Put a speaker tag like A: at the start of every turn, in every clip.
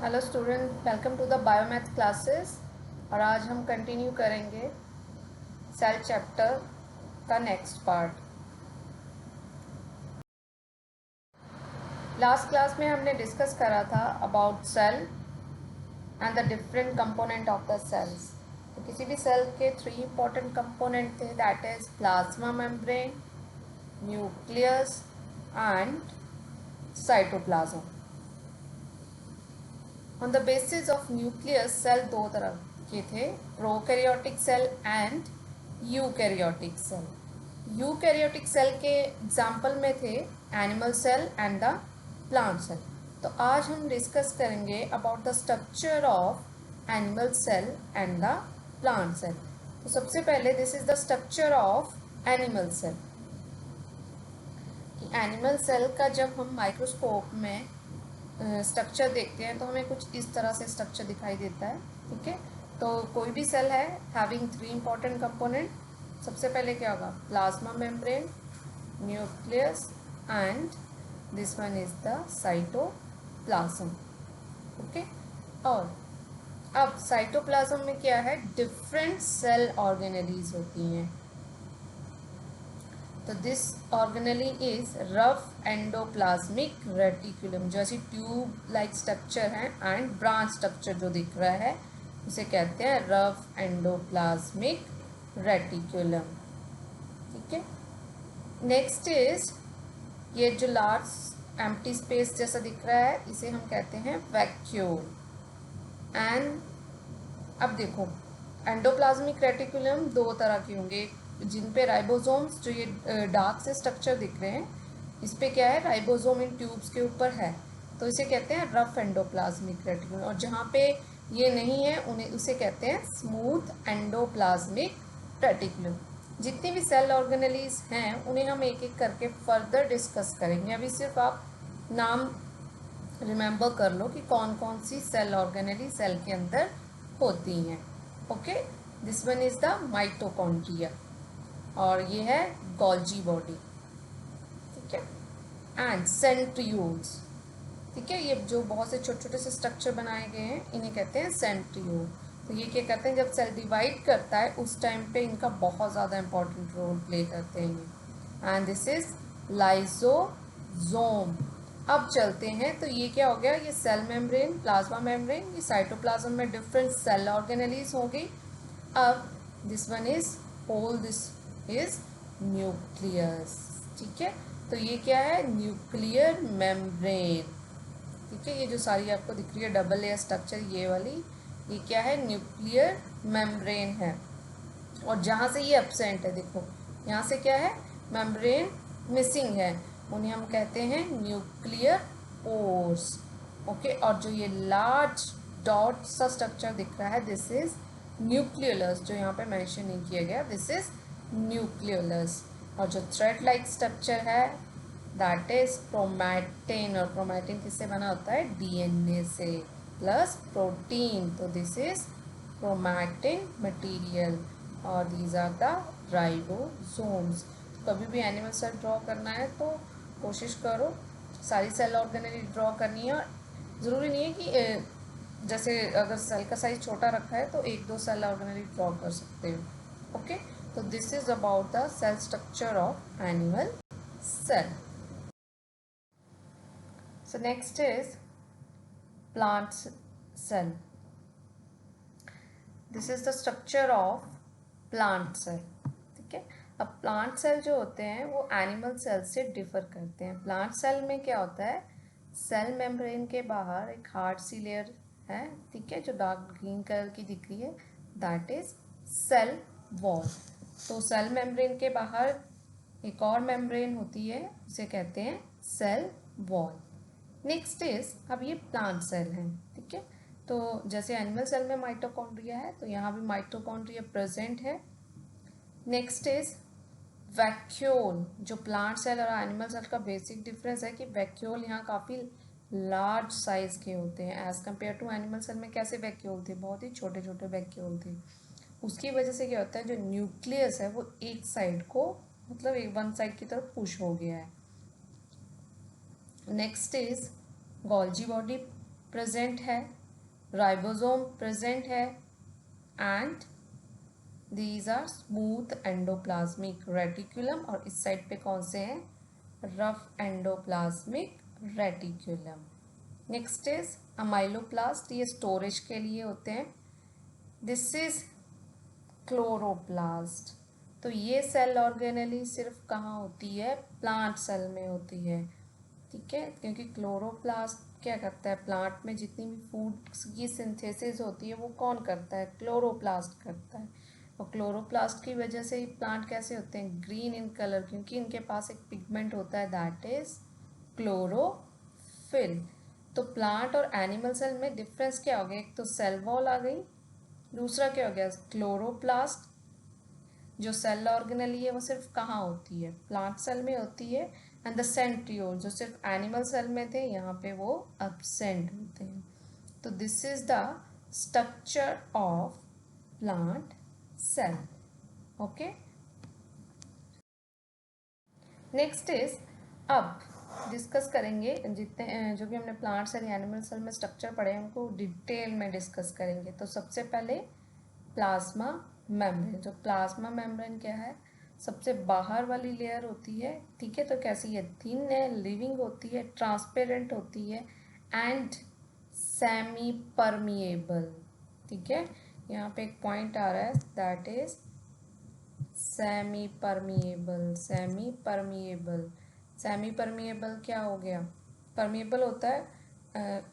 A: Hello student, welcome to the biomath classes. और आज हम कंटिन्यू करेंगे सेल चैप्टर का नेक्स्ट पार्ट। लास्ट क्लास में हमने डिस्कस करा था about cell and the different component of the cells. तो किसी भी सेल के 3 इंपॉर्टेंट कंपोनेंट थे, that is plasma membrane, nucleus and cytoplasm. On the basis of nucleus cell दो तरह के थे, prokaryotic cell and eukaryotic cell. Eukaryotic cell के एग्जाम्पल में थे animal cell and the plant cell. तो आज हम डिस्कस करेंगे about the structure of animal cell and the plant cell. तो सबसे पहले this is the structure of animal cell. Animal cell का जब हम माइक्रोस्कोप में स्ट्रक्चर देखते हैं तो हमें कुछ इस तरह से स्ट्रक्चर दिखाई देता है। ठीक है, तो कोई भी सेल है हैविंग 3 इंपॉर्टेंट कंपोनेंट। सबसे पहले क्या होगा, plasma membrane, nucleus and this one is the cytoplasm. Okay, और अब साइटोप्लाज्म में क्या है, डिफरेंट सेल ऑर्गेनेलीज होती हैं। तो this organelle is rough endoplasmic reticulum, जो ऐसी ट्यूब लाइक स्ट्रक्चर है एंड ब्रांच स्ट्रक्चर जो दिख रहा है उसे कहते हैं रफ एंडोप्लाज्मिक रेटिकुलम। ठीक है, नेक्स्ट इज ये जो लार्ज एम्प्टी स्पेस जैसा दिख रहा है इसे हम कहते हैं वैक्यूल। एंड अब देखो, एंडोप्लाज्मिक रेटिकुलम दो तरह के होंगे, जिन पे राइबोसोम्स, जो ये डार्क से स्ट्रक्चर दिख रहे हैं इस पे क्या है, राइबोसोम इन ट्यूब्स के ऊपर है, तो इसे कहते हैं रफ एंडोप्लाज्मिक रेटिकुलम। और जहाँ पे ये नहीं है उन्हें उसे कहते हैं स्मूथ एंडोप्लाज्मिक रेटिकुलम। जितनी भी सेल ऑर्गेनेलीज हैं उन्हें हम एक एक करके फर्दर डिस्कस करेंगे। अभी सिर्फ आप नाम रिमेंबर कर लो कि कौन कौन सी सेल ऑर्गेनेली सेल के अंदर होती हैं। Okay, this one is the mitochondria और ये है गोल्जी बॉडी। ठीक है, एंड सेंट्रियोल्स। ठीक है, ये जो बहुत से छोटे छोटे से स्ट्रक्चर बनाए गए हैं इन्हें कहते हैं सेंट्रियोल। तो ये क्या करते हैं, जब सेल डिवाइड करता है उस टाइम पे इनका बहुत ज़्यादा इंपॉर्टेंट रोल प्ले करते हैं। And this is lysosome. अब चलते हैं, तो ये क्या हो गया, ये सेल मेम्ब्रेन, प्लाज्मा मेम्ब्रेन, ये साइटोप्लाज्म में डिफरेंट सेल ऑर्गेनेलीज होंगी। अब this one is hole, this is nucleus. ठीक है, तो ये क्या है, न्यूक्लियर मेम्ब्रेन। ठीक है, ये जो सारी आपको दिख रही है डबल लेयर स्ट्रक्चर ये वाली, ये क्या है, न्यूक्लियर मेम्ब्रेन है। और जहाँ से ये एब्सेंट है, देखो यहाँ से क्या है, मेम्ब्रेन मिसिंग है, उन्हें हम कहते हैं न्यूक्लियर पोर्स। ओके, और जो ये लार्ज डॉट सा स्ट्रक्चर दिख रहा है दिस इज न्यूक्लियोलस, जो यहाँ पे मेंशन नहीं किया गया, दिस इज न्यूक्लियोलस। और जो थ्रेड लाइक स्ट्रक्चर है दैट इज क्रोमैटिन, और क्रोमैटिन किससे बना होता है, डीएनए से प्लस प्रोटीन, तो दिस इज क्रोमैटिन मटेरियल। और दीज आर द राइबोसोम्स। कभी भी एनिमल सेल ड्रॉ करना है तो कोशिश करो सारी सेल ऑर्गेनेली ड्रॉ करनी है। और ज़रूरी नहीं है कि जैसे अगर सेल का साइज छोटा रखा है तो एक दो सेल ऑर्गेनेली ड्रॉ कर सकते हो। ओके, तो this is about the cell structure of animal cell. So next is plant cell. This is the structure of plant cell. ठीक है, अब प्लांट सेल जो होते हैं वो एनिमल सेल से डिफर करते हैं। प्लांट सेल में क्या होता है, सेल मेम्ब्रेन के बाहर एक हार्ड सी लेयर है, ठीक है, जो डार्क ग्रीन कलर की दिख रही है, दैट इज सेल वॉल। तो सेल मेम्ब्रेन के बाहर एक और मेम्ब्रेन होती है, उसे कहते हैं सेल वॉल। नेक्स्ट इज, अब ये प्लांट सेल है। ठीक है, तो जैसे एनिमल सेल में माइटोकॉन्ड्रिया है तो यहाँ भी माइटोकॉन्ड्रिया प्रेजेंट है। Next is vacuole. जो प्लांट सेल और एनिमल सेल का बेसिक डिफरेंस है कि वैक्यूल यहाँ काफ़ी लार्ज साइज के होते हैं as compare to animal cell में कैसे वैक्यूल थे, बहुत ही छोटे छोटे वैक्यूल थे। उसकी वजह से क्या होता है, जो न्यूक्लियस है वो एक साइड को, मतलब एक वन साइड की तरफ पुश हो गया है। Next is Golgi body. Present है, राइबोसोम प्रेजेंट है, and these are smooth endoplasmic reticulum, और इस साइड पे कौन से हैं, rough endoplasmic reticulum. Next is amyloplast, ये स्टोरेज के लिए होते हैं। दिस इज क्लोरोप्लास्ट, तो ये सेल ऑर्गेनली सिर्फ कहाँ होती है, प्लांट सेल में होती है, ठीक है, क्योंकि क्लोरोप्लास्ट क्या करता है, प्लांट में जितनी भी फूड की सिंथेसिस होती है वो कौन करता है, क्लोरोप्लास्ट करता है। और क्लोरोप्लास्ट की वजह से ही प्लांट कैसे होते हैं, ग्रीन इन कलर, क्योंकि इनके पास एक पिगमेंट होता है दैट इज क्लोरोफिल। तो प्लांट और एनिमल सेल में डिफरेंस क्या हो गया, एक तो सेल वॉल आ गई, दूसरा क्या हो गया, क्लोरोप्लास्ट जो सेल ऑर्गेनली है वो सिर्फ कहाँ होती है, प्लांट सेल में होती है, एंड द सेंट्रियोल जो सिर्फ एनिमल सेल में थे यहाँ पे वो एब्सेंट होते हैं। तो this is the structure of plant cell. Okay, next is, अब डिस्कस करेंगे जितने जो भी हमने प्लांट सेल या एनिमल सेल में स्ट्रक्चर पढ़े हैं उनको डिटेल में डिस्कस करेंगे। तो सबसे पहले प्लाज्मा मेम्ब्रेन, जो प्लाज्मा मेम्ब्रेन क्या है, सबसे बाहर वाली लेयर होती है, ठीक है, तो कैसी है, थिन है, लिविंग होती है, ट्रांसपेरेंट होती है, एंड सेमी परमिएबल, ठीक है। यहाँ पे एक पॉइंट आ रहा है that is semi permeable. Semi permeable, semi permeable क्या हो गया, परमिएबल होता है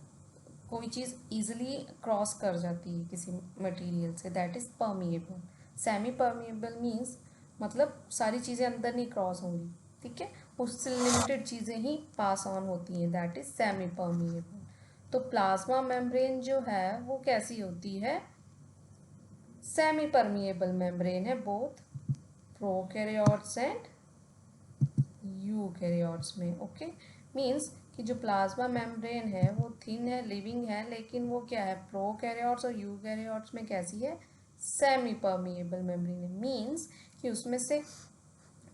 A: कोई चीज़ इजीली क्रॉस कर जाती है किसी मटेरियल से, that is permeable. Semi permeable means मतलब सारी चीज़ें अंदर नहीं क्रॉस होंगी, ठीक है, उससे लिमिटेड चीज़ें ही पास ऑन होती हैं, दैट इज़ सेमी परमिएबल। तो प्लाज्मा मेम्ब्रेन जो है वो कैसी होती है, सेमी परमिएबल मेम्ब्रेन है, बोथ प्रोकैरियोट्स एंड यूकैरियोट्स में। ओके, मीन्स कि जो प्लाज्मा मेम्ब्रेन है वो थिन है, लिविंग है, लेकिन वो क्या है, प्रोकैरियोट्स और यूकैरियोट्स में कैसी है, सेमी परमिएबल मेम्ब्रेन है। मीन्स कि उसमें से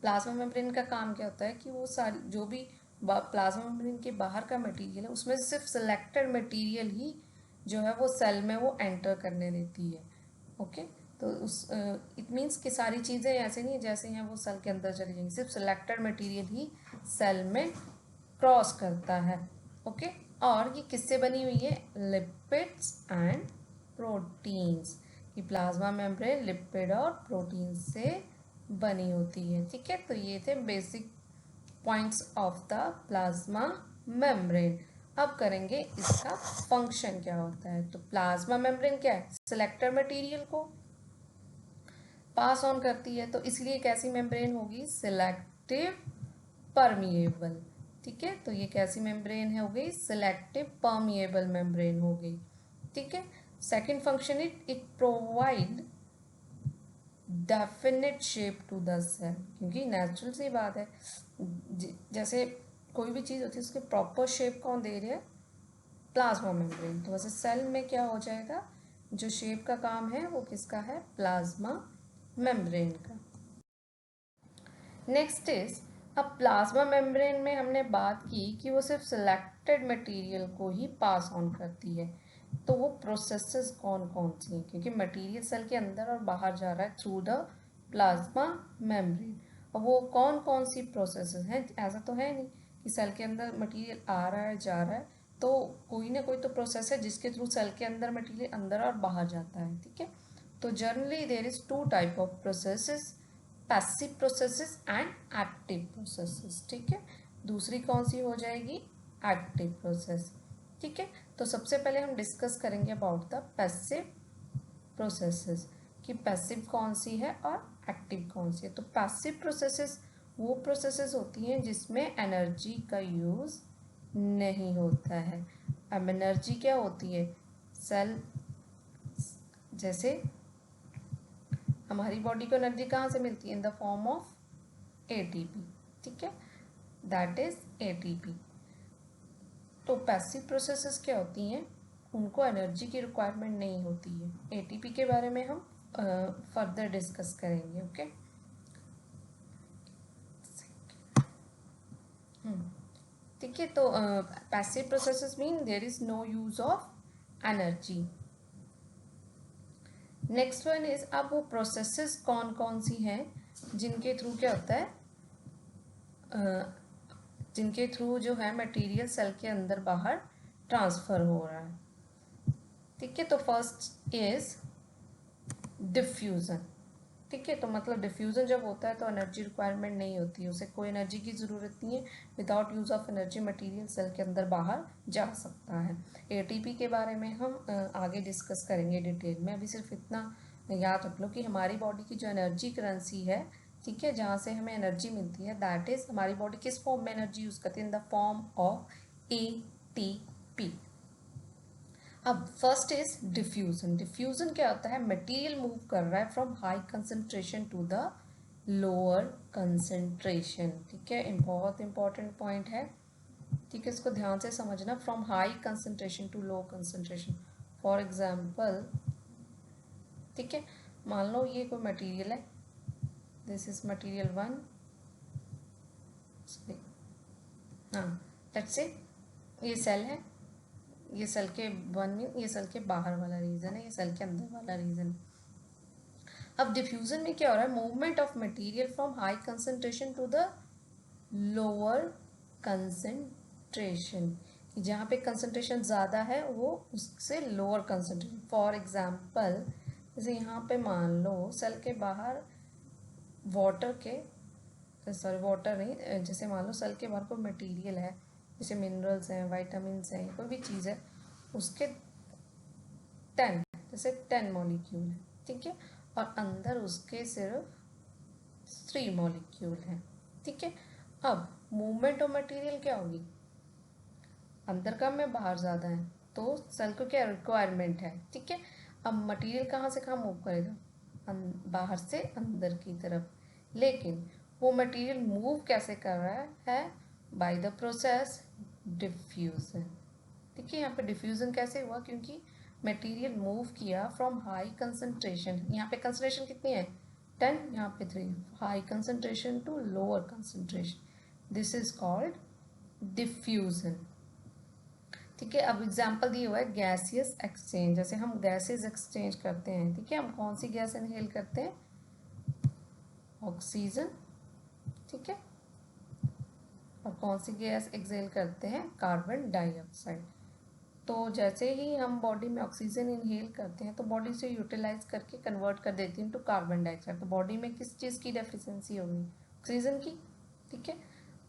A: प्लाज्मा मेम्ब्रेन का काम क्या होता है कि वो सारी जो भी प्लाज्मा मेम्ब्रेन के बाहर का मटेरियल है उसमें से सिर्फ सिलेक्टेड मटेरियल ही जो है वो सेल में वो एंटर करने देती है। ओके, तो उस इट मीन्स कि सारी चीज़ें ऐसे नहीं जैसे हैं वो सेल के अंदर चली जाएंगी, सिर्फ सिलेक्टेड मटेरियल ही सेल में क्रॉस करता है। ओके, और ये किससे बनी हुई है, लिपिड्स एंड प्रोटीन्स, कि प्लाज्मा मेम्ब्रेन लिपिड और प्रोटीन से बनी होती है, ठीक है। तो ये थे basic points of the plasma membrane. अब करेंगे इसका फंक्शन क्या होता है। तो प्लाज्मा मेम्ब्रेन क्या है, सिलेक्टेड मटेरियल को पास ऑन करती है, तो इसलिए कैसी मेम्ब्रेन होगी, सिलेक्टिव परमिएबल, ठीक है। तो ये कैसी मेम्ब्रेन है, हो गई सिलेक्टिव परमिएबल मेम्ब्रेन हो गई, ठीक है। Second function it provide definite shape to the cell, क्योंकि नेचुरल सी बात है जैसे कोई भी चीज़ होती है उसके प्रॉपर शेप कौन दे रहे हैं, प्लाज्मा मेम्ब्रेन। तो वैसे सेल में क्या हो जाएगा, जो शेप का काम है वो किसका है, प्लाज्मा मेम्ब्रेन का। नेक्स्ट इज, अब प्लाज्मा मेम्ब्रेन में हमने बात की कि वो सिर्फ सिलेक्टेड मटेरियल को ही पास ऑन करती है, तो वो प्रोसेसेस कौन कौन सी हैं, क्योंकि मटेरियल सेल के अंदर और बाहर जा रहा है थ्रू द प्लाज्मा मेम्ब्रेन, और वो कौन कौन सी प्रोसेसेस हैं, ऐसा तो है नहीं कि सेल के अंदर मटेरियल आ रहा है जा रहा है, तो कोई ना कोई तो प्रोसेस है जिसके थ्रू सेल के अंदर मटेरियल अंदर और बाहर जाता है, ठीक है। तो generally there is two type of processes, passive processes and active processes, ठीक है। दूसरी कौन सी हो जाएगी, एक्टिव प्रोसेस, ठीक है। तो सबसे पहले हम डिस्कस करेंगे अबाउट द पैसिव प्रोसेसेस कि पैसिव कौन सी है और एक्टिव कौन सी है। तो पैसिव प्रोसेसेस वो प्रोसेसेस होती हैं जिसमें एनर्जी का यूज़ नहीं होता है। अब एनर्जी क्या होती है, सेल जैसे हमारी बॉडी को एनर्जी कहाँ से मिलती है, in the form of ATP, ठीक है, दैट इज एटीपी। तो पैसिव प्रोसेसेस क्या होती हैं, उनको एनर्जी की रिक्वायरमेंट नहीं होती है। एटीपी के बारे में हम फर्दर डिस्कस करेंगे, ओके। ठीक है, तो passive processes mean there is no use of energy. Next one is, अब वो प्रोसेसेस कौन कौन सी हैं जिनके थ्रू क्या होता है, जिनके थ्रू जो है मटेरियल सेल के अंदर बाहर ट्रांसफर हो रहा है। ठीक है, तो फर्स्ट इज डिफ्यूज़न। ठीक है, तो मतलब डिफ्यूज़न जब होता है तो एनर्जी रिक्वायरमेंट नहीं होती है, उसे कोई एनर्जी की ज़रूरत नहीं है। Without use of energy material cell के अंदर बाहर जा सकता है। एटीपी के बारे में हम आगे डिस्कस करेंगे डिटेल में। अभी सिर्फ इतना याद रख लो कि हमारी बॉडी की जो एनर्जी करेंसी है, ठीक है, जहाँ से हमें एनर्जी मिलती है, दैट इज़ हमारी बॉडी किस फॉर्म में एनर्जी यूज़ करती है, in the form of ATP. अब फर्स्ट इज डिफ्यूजन। डिफ्यूजन क्या होता है, मटेरियल मूव कर रहा है from high concentration to the lower concentration. ठीक है, बहुत इंपॉर्टेंट पॉइंट है। ठीक है, इसको ध्यान से समझना, from high concentration to low concentration. For example, ठीक है, मान लो ये कोई मटेरियल है, दिस इज मटेरियल 1, हाँ लेट्स से ये सेल है, ये सेल के 1 में, ये सेल के बाहर वाला रीजन है, ये सेल के अंदर वाला रीजन है। अब डिफ्यूजन में क्या हो रहा है, movement of material from high concentration to the lower concentration. जहाँ पे कंसंट्रेशन ज़्यादा है वो उससे लोअर कंसंट्रेशन। फॉर एग्जांपल, जैसे यहाँ पे मान लो सेल के बाहर वाटर के, सॉरी वाटर नहीं, जैसे मान लो सेल के बाहर कोई मटेरियल है, जैसे मिनरल्स हैं, वाइटामिन्स हैं, कोई भी चीज़ है, उसके 10, जैसे 10 मॉलिक्यूल है, ठीक है, और अंदर उसके सिर्फ 3 मॉलिक्यूल हैं। ठीक है, अब मूवमेंट ऑफ मटेरियल क्या होगी, अंदर कम है बाहर ज़्यादा है, तो सेल को क्या रिक्वायरमेंट है। ठीक है, अब मटेरियल कहाँ से कहाँ मूव करेगा, बाहर से अंदर की तरफ, लेकिन वो मटेरियल मूव कैसे कर रहा है, बाय द प्रोसेस डिफ्यूजन। ठीक है, यहाँ पे डिफ्यूजन कैसे हुआ, क्योंकि मटेरियल मूव किया फ्रॉम हाई कंसंट्रेशन, यहाँ पे कंसंट्रेशन कितनी है 10, यहाँ पे 3, high concentration to lower concentration, this is called diffusion. ठीक है, अब एग्जांपल दिया हुआ है गैसियस एक्सचेंज, जैसे हम गैसेस एक्सचेंज करते हैं। ठीक है, हम कौन सी गैस इनहेल करते हैं, ऑक्सीजन, ठीक है, और कौन सी गैस एक्सहेल करते हैं, कार्बन डाइऑक्साइड। तो जैसे ही हम बॉडी में ऑक्सीजन इनहेल करते हैं तो बॉडी से यूटिलाइज करके कन्वर्ट कर देती है टू कार्बन डाइऑक्साइड, तो बॉडी में किस चीज़ की डेफिशिएंसी होगी, ऑक्सीजन की। ठीक है,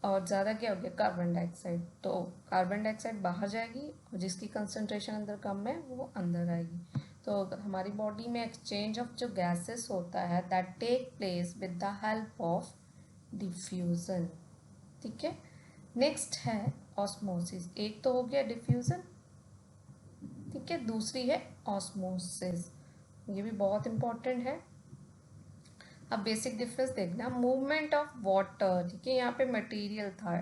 A: और ज़्यादा क्या हो गया, कार्बन डाइऑक्साइड, तो कार्बन डाइऑक्साइड बाहर जाएगी और जिसकी कंसनट्रेशन अंदर कम है वो अंदर आएगी। तो हमारी बॉडी में एक्सचेंज ऑफ जो गैसेस होता है that take place with the help of diffusion. ठीक है, नेक्स्ट है ऑस्मोसिस। एक तो हो गया डिफ्यूज़न, ठीक है, दूसरी है ऑस्मोसिस, ये भी बहुत इंपॉर्टेंट है। अब बेसिक डिफरेंस देखना, मूवमेंट ऑफ वाटर। ठीक है, यहाँ पे मटेरियल था,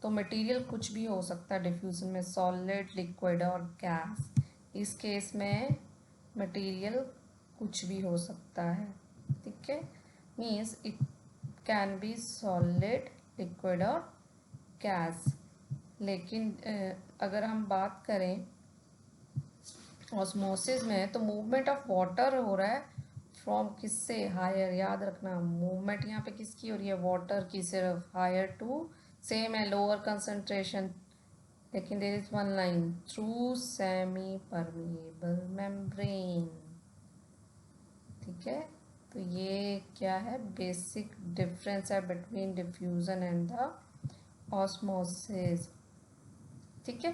A: तो मटेरियल कुछ भी हो सकता है डिफ्यूजन में, सॉलिड, लिक्विड और गैस। इस केस में मटेरियल कुछ भी हो सकता है। ठीक है, means it can be solid, liquid और गैस। लेकिन अगर हम बात करें ऑस्मोसिस में, तो मूवमेंट ऑफ वाटर हो रहा है फ्रॉम किससे, हायर। याद रखना, मूवमेंट यहाँ पे किसकी हो रही है, वाटर की सिर्फ, हायर टू, सेम है लोअर कंसंट्रेशन, लेकिन there is one line, through semi permeable membrane. ठीक है, तो ये क्या है, बेसिक डिफरेंस है between diffusion and the osmosis. ठीक है,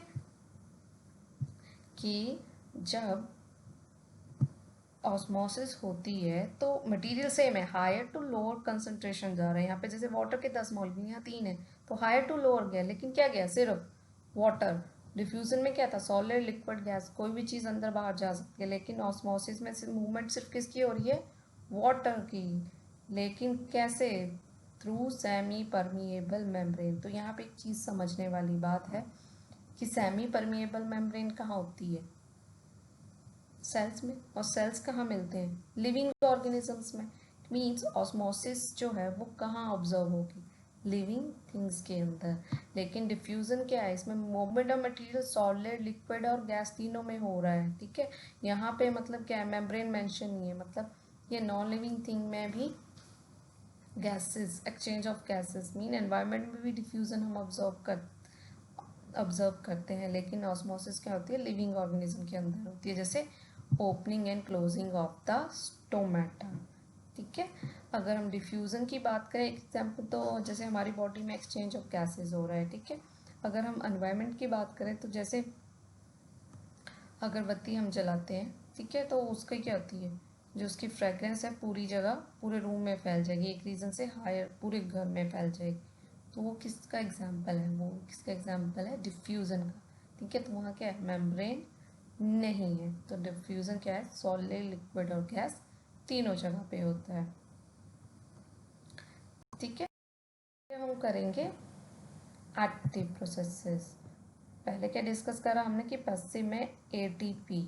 A: कि जब ऑस्मोसिस होती है तो मटेरियल सेम है, हायर टू लोअर कंसंट्रेशन जा रहा है। यहाँ पे जैसे वाटर के 10 मॉलिक्यूल, यहाँ 3 है, तो हायर टू लोअर गया, लेकिन क्या गया, सिर्फ वाटर। डिफ्यूजन में क्या था, सॉलिड, लिक्विड, गैस, कोई भी चीज़ अंदर बाहर जा सकती है, लेकिन ऑस्मोसिस में मूवमेंट सिर्फ किसकी हो रही है, वाटर की। लेकिन कैसे, थ्रू सेमी परमिएबल मेम्ब्रेन। तो यहाँ पे एक चीज़ समझने वाली बात है कि सेमी परमिएबल मेम्ब्रेन कहाँ होती है, सेल्स में, और सेल्स कहाँ मिलते हैं, लिविंग ऑर्गेनिजम्स में। मीन्स ऑस्मोसिस जो है वो कहाँ ऑब्जर्व होगी, लिविंग थिंग्स के अंदर। लेकिन डिफ्यूज़न क्या है, इसमें movement of material solid, liquid और गैस तीनों में हो रहा है, ठीक है। यहाँ पे मतलब क्या है, मेम्ब्रेन मेंशन नहीं है, मतलब ये नॉन लिविंग थिंग में भी gases, exchange of gases mean environment में भी डिफ्यूज़न हम ऑब्जर्व करते हैं। लेकिन ऑस्मोसिस क्या होती है, लिविंग ऑर्गेनिज्म के अंदर होती है, जैसे opening and closing of the stomata, ठीक है। अगर हम डिफ्यूज़न की बात करें एग्जाम्पल, तो जैसे हमारी बॉडी में एक्सचेंज ऑफ गैसेस हो रहा है, ठीक है। अगर हम एनवायरनमेंट की बात करें तो जैसे अगरबत्ती हम जलाते हैं, ठीक है, तो उसकी क्या होती है, जो उसकी फ्रेगरेंस है पूरी जगह, पूरे रूम में फैल जाएगी, एक रीज़न से हायर पूरे घर में फैल जाएगी। तो वो किसका एग्जाम्पल है, वो किसका एग्जाम्पल है, डिफ्यूज़न का, ठीक है। तो वहाँ क्या है, मेम्ब्रेन नहीं है, तो डिफ्यूज़न क्या है, सॉलिड, लिक्विड और गैस तीनों जगह पे होता है, ठीक है। हम करेंगे एक्टिव प्रोसेसेस। पहले क्या डिस्कस करा हमने कि पैसिव में एटीपी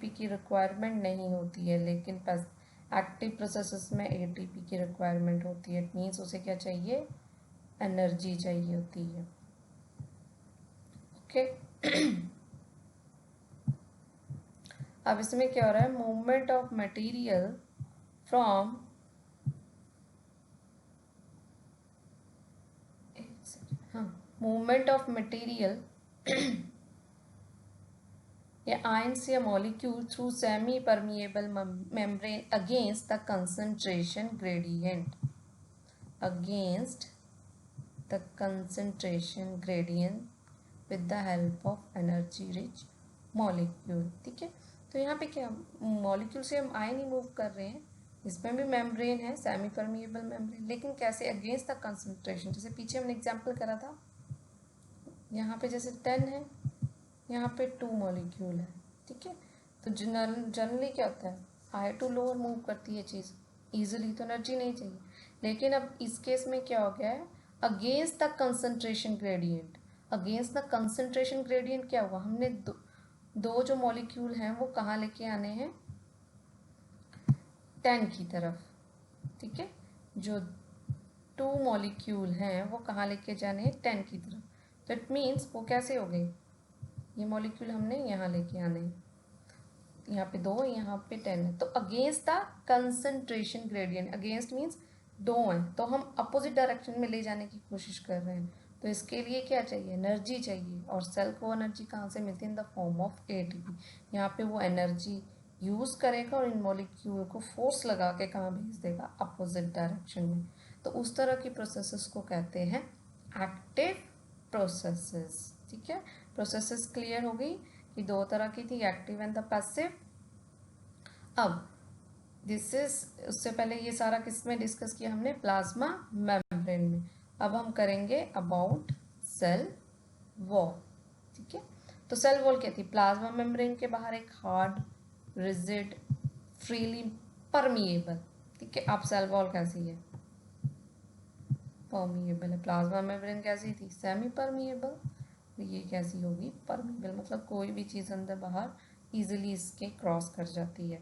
A: की रिक्वायरमेंट नहीं होती है, लेकिन एक्टिव प्रोसेसेस में एटीपी की रिक्वायरमेंट होती है। इट मीन्स उसे क्या चाहिए, एनर्जी चाहिए होती है, ओके। अब इसमें क्या हो रहा है, मूवमेंट ऑफ मटेरियल फ्रॉम हाँ मूवमेंट ऑफ मटेरियल या आयंस या molecule through semi permeable membrane against the concentration gradient, against the concentration gradient with the help of energy rich molecule, ठीक है। तो यहाँ पे क्या, मॉलिक्यूल से हम आयन ही मूव कर रहे हैं, इसमें भी मेम्ब्रेन है, सेमी परमिएबल मेम्ब्रेन, लेकिन कैसे, अगेंस्ट द कंसंट्रेशन। जैसे पीछे हमने एग्जांपल करा था, यहाँ पे जैसे 10 है, यहाँ पे 2 मॉलिक्यूल है, ठीक है। तो जनरली क्या होता है, हायर टू लोअर मूव करती है चीज़ ईजिली, तो एनर्जी नहीं चाहिए। लेकिन अब इस केस में क्या हो गया है, against the concentration gradient. Against the concentration gradient क्या हुआ, हमने दो जो मॉलिक्यूल हैं वो कहाँ लेके आने हैं, 10 की तरफ, ठीक है। जो 2 मॉलिक्यूल हैं वो कहाँ लेके जाने हैं, 10 की तरफ। तो इट मीन्स वो कैसे हो गए, ये मॉलिक्यूल हमने यहाँ लेके आने हैं, यहाँ पे 2, यहाँ पे 10 है। तो against the concentration gradient, against means 2 हैं, तो हम अपोजिट डायरेक्शन में ले जाने की कोशिश कर रहे हैं। तो इसके लिए क्या चाहिए, एनर्जी चाहिए, और सेल को एनर्जी कहाँ से मिलती है, in the form of ATP. यहाँ पे वो एनर्जी यूज़ करेगा और इन मॉलिक्यूल को फोर्स लगा के कहाँ भेज देगा, अपोजिट डायरेक्शन में। तो उस तरह की प्रोसेसेस को कहते हैं एक्टिव प्रोसेसेस, ठीक है। प्रोसेसेस क्लियर हो गई कि 2 तरह की थी, एक्टिव एंड द पैसिव। अब दिस इज, उससे पहले ये सारा किस में डिस्कस किया हमने, प्लाज्मा मेम्ब्रेन में। अब हम करेंगे अबाउट सेल वॉल, ठीक है। तो सेल वॉल क्या थी, प्लाज्मा मेम्ब्रेन के बाहर एक हार्ड, रिजिड, फ्रीली परमिएबल, ठीक है। अब सेल वॉल कैसी है, परमिएबल है। प्लाज्मा मेम्ब्रेन कैसी थी, सेमी परमिएबल, ये कैसी होगी, परमिएबल, मतलब कोई भी चीज़ अंदर बाहर इजीली इसके क्रॉस कर जाती है,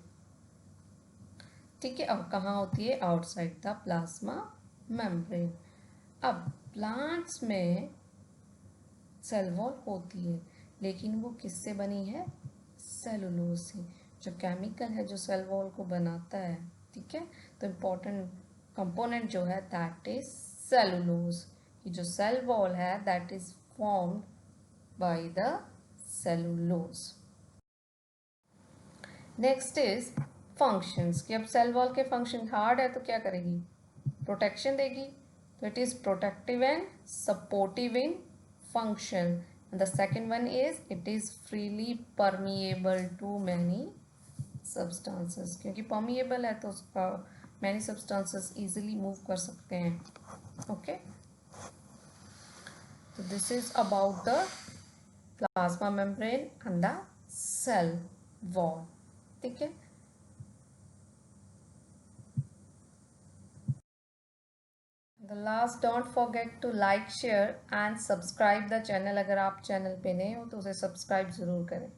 A: ठीक है। अब कहाँ होती है, आउटसाइड द प्लाज्मा मेम्ब्रेन। अब प्लांट्स में सेल वॉल होती है, लेकिन वो किससे बनी है, सेलुलोज से। जो केमिकल है जो सेल वॉल को बनाता है, ठीक है। तो इम्पोर्टेंट कंपोनेंट जो है दैट इज सेलुलोज। कि जो सेल वॉल है that is formed by the cellulose. Next is functions, कि अब सेल वॉल के फंक्शन, हार्ड है तो क्या करेगी, प्रोटेक्शन देगी, तो it is protective and supportive in function. The second one is it is freely permeable to many substances, क्योंकि परमिएबल है तो उसका मैनी सब्सटेंसेस इजीली मूव कर सकते हैं, ओके। तो this is about the plasma membrane and the cell wall, ठीक है। The last, don't forget to like, share and subscribe the channel। अगर आप चैनल पे नए हो तो उसे सब्सक्राइब ज़रूर करें।